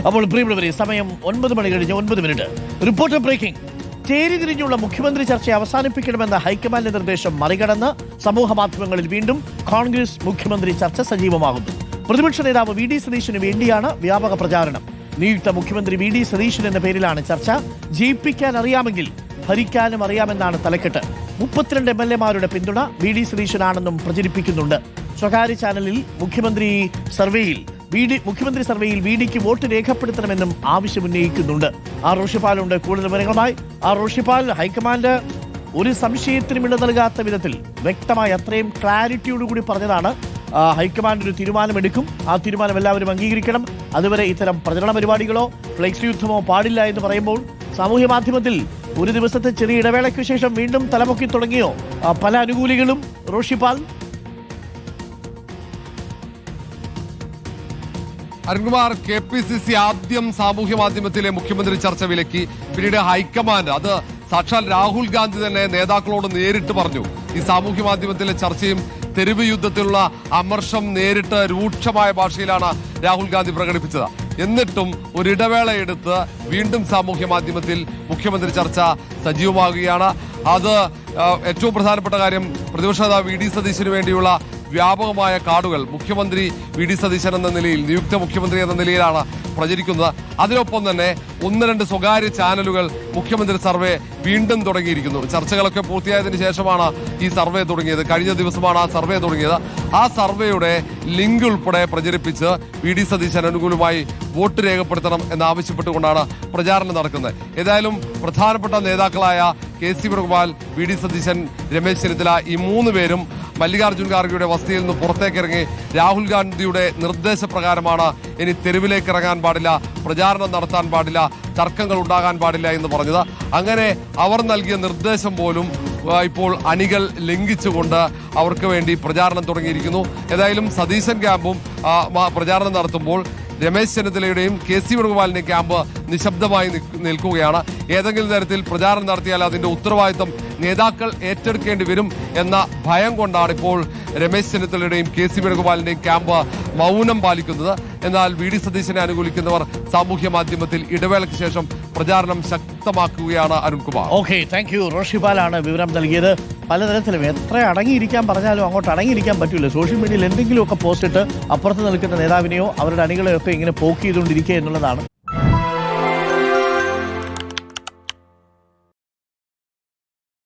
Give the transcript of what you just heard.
അപ്പോൾ പ്രിയമുള്ളവരെ, സമയം 9 മണി കഴിഞ്ഞ് 9 മിനിറ്റ്. Reporter breaking. ചേരിതിരിഞ്ഞുള്ള മുഖ്യമന്ത്രി ചർച്ച അവസാനിപ്പിക്കണമെന്ന ഹൈക്കമാൻഡ് നിർദ്ദേശം മറികടന്ന് സമൂഹ മാധ്യമങ്ങളിൽ വീണ്ടും കോൺഗ്രസ് മുഖ്യമന്ത്രി ചർച്ച സജീവമാകുന്നു. പ്രതിപക്ഷ നേതാവ് വി ഡി സതീശന് വേണ്ടിയാണ് വ്യാപക പ്രചാരണം. നിയുക്ത മുഖ്യമന്ത്രി വി ഡി സതീശൻ എന്ന പേരിലാണ് ചർച്ച. ജയിപ്പിക്കാൻ അറിയാമെങ്കിൽ ഭരിക്കാനും അറിയാമെന്നാണ് തലക്കെട്ട്. 32 MLA-മാരുടെ പിന്തുണ വി ഡി സതീശനാണെന്നും പ്രചരിപ്പിക്കുന്നുണ്ട്. സ്വകാര്യ ചാനലിൽ മുഖ്യമന്ത്രി സർവേയിൽ വി ഡിക്ക് വോട്ട് രേഖപ്പെടുത്തണമെന്നും ആവശ്യമുന്നയിക്കുന്നുണ്ട്. ആർ റോഷിപ്പാലുണ്ട് കൂടുതൽ വിവരങ്ങളുമായി. ആർ റോഷിപ്പാൽ, ഹൈക്കമാൻഡ് ഒരു സംശയത്തിനും ഇട നൽകാത്ത വിധത്തിൽ വ്യക്തമായി അത്രയും ക്ലാരിറ്റിയോടുകൂടി പറഞ്ഞതാണ് ഹൈക്കമാൻഡ് ഒരു തീരുമാനമെടുക്കും, ആ തീരുമാനം എല്ലാവരും അംഗീകരിക്കണം, അതുവരെ ഇത്തരം പ്രചരണ പരിപാടികളോ ഫ്ലെക്സ് യുദ്ധമോ പാടില്ല എന്ന് പറയുമ്പോൾ സാമൂഹ്യ മാധ്യമത്തിൽ ഒരു ദിവസത്തെ ചെറിയ ഇടവേളയ്ക്ക് ശേഷം വീണ്ടും തലമുക്കി തുടങ്ങിയോ പല അനുകൂലികളും? റോഷിപ്പാൽ, അരുൺകുമാർ, KPCC ആദ്യം സാമൂഹ്യ മാധ്യമത്തിലെ മുഖ്യമന്ത്രി ചർച്ച വിലക്കി. പിന്നീട് ഹൈക്കമാൻഡ്, അത് സാക്ഷാൽ രാഹുൽ ഗാന്ധി തന്നെ നേതാക്കളോട് നേരിട്ട് പറഞ്ഞു. ഈ സാമൂഹ്യ മാധ്യമത്തിലെ ചർച്ചയും തെരുവ് യുദ്ധത്തിലുള്ള അമർഷം നേരിട്ട് രൂക്ഷമായ ഭാഷയിലാണ് രാഹുൽ ഗാന്ധി പ്രകടിപ്പിച്ചത്. എന്നിട്ടും ഒരിടവേള എടുത്ത് വീണ്ടും സാമൂഹ്യ മാധ്യമത്തിൽ മുഖ്യമന്ത്രി ചർച്ച സജീവമാകുകയാണ്. അത് ഏറ്റവും പ്രധാനപ്പെട്ട കാര്യം, പ്രതിപക്ഷ നേതാവ് വി ഡി സതീശന് വേണ്ടിയുള്ള വ്യാപകമായ കാർഡുകൾ മുഖ്യമന്ത്രി വി ഡി സതീശൻ എന്ന നിലയിൽ, നിയുക്ത മുഖ്യമന്ത്രി എന്ന നിലയിലാണ് പ്രചരിക്കുന്നത്. അതിനൊപ്പം തന്നെ 1-2 സ്വകാര്യ ചാനലുകൾ മുഖ്യമന്ത്രി സർവേ വീണ്ടും തുടങ്ങിയിരിക്കുന്നു. ചർച്ചകളൊക്കെ പൂർത്തിയായതിനു ശേഷമാണ് ഈ സർവേ തുടങ്ങിയത്. കഴിഞ്ഞ ദിവസമാണ് ആ സർവേ തുടങ്ങിയത്. ആ സർവേയുടെ ലിങ്ക് ഉൾപ്പെടെ പ്രചരിപ്പിച്ച് വി ഡി സതീശൻ അനുകൂലമായി വോട്ട് രേഖപ്പെടുത്തണം എന്നാവശ്യപ്പെട്ടുകൊണ്ടാണ് പ്രചാരണം നടക്കുന്നത്. ഏതായാലും പ്രധാനപ്പെട്ട നേതാക്കളായ KC വേണുഗോപാൽ, വി ഡി സതീശൻ, രമേശ് ചെന്നിത്തല, ഈ 3 പേരും മല്ലികാർജ്ജുൻ ഖാർഗെയുടെ വസതിയിൽ നിന്ന് പുറത്തേക്കിറങ്ങി രാഹുൽ ഗാന്ധിയുടെ നിർദ്ദേശപ്രകാരമാണ് ഇനി തെരുവിലേക്ക് ഇറങ്ങാൻ പാടില്ല, പ്രചാരണം നടത്താൻ പാടില്ല, തർക്കങ്ങൾ ഉണ്ടാകാൻ പാടില്ല എന്ന് പറഞ്ഞത്. അങ്ങനെ അവർ നൽകിയ നിർദ്ദേശം പോലും ഇപ്പോൾ അണികൾ ലംഘിച്ചുകൊണ്ട് അവർക്ക് വേണ്ടി പ്രചാരണം തുടങ്ങിയിരിക്കുന്നു. ഏതായാലും സതീശൻ ക്യാമ്പും പ്രചാരണം നടത്തുമ്പോൾ രമേശ് ചെന്നിത്തലയുടെയും KC വേണുഗോപാലിന്റെയും ക്യാമ്പ് നിശബ്ദമായി നിൽക്കുകയാണ്. ഏതെങ്കിലും തരത്തിൽ പ്രചാരണം നടത്തിയാൽ അതിന്റെ ഉത്തരവാദിത്തം നേതാക്കൾ ഏറ്റെടുക്കേണ്ടി വരും എന്ന ഭയം കൊണ്ടാണ് ഇപ്പോൾ രമേശ് ചെന്നിത്തലയുടെയും KC വേണുഗോപാലിന്റെയും ക്യാമ്പ് മൗനം പാലിക്കുന്നത്. എന്നാൽ വി ഡി സതീശനെ അനുകൂലിക്കുന്നവർ സാമൂഹ്യ മാധ്യമത്തിൽ ഇടവേളയ്ക്ക് ശേഷം പ്രചാരണം ശക്തമാക്കുകയാണ്. Arunkumar, okay, thank you. റോഷിപ്പാലാണ് വിവരം നൽകിയത്. പലതരത്തിലും എത്ര അടങ്ങിയിരിക്കാൻ പറഞ്ഞാലും അങ്ങോട്ട് അടങ്ങിയിരിക്കാൻ പറ്റില്ല. സോഷ്യൽ മീഡിയയിൽ എന്തെങ്കിലുമൊക്കെ പോസ്റ്റ് ഇട്ട് അപ്പുറത്ത് നിൽക്കുന്ന നേതാവിനെയോ അവരുടെ അണികളെയോ ഒക്കെ ഇങ്ങനെ പോക്ക് ചെയ്തുകൊണ്ടിരിക്കുക എന്നുള്ളതാണ്.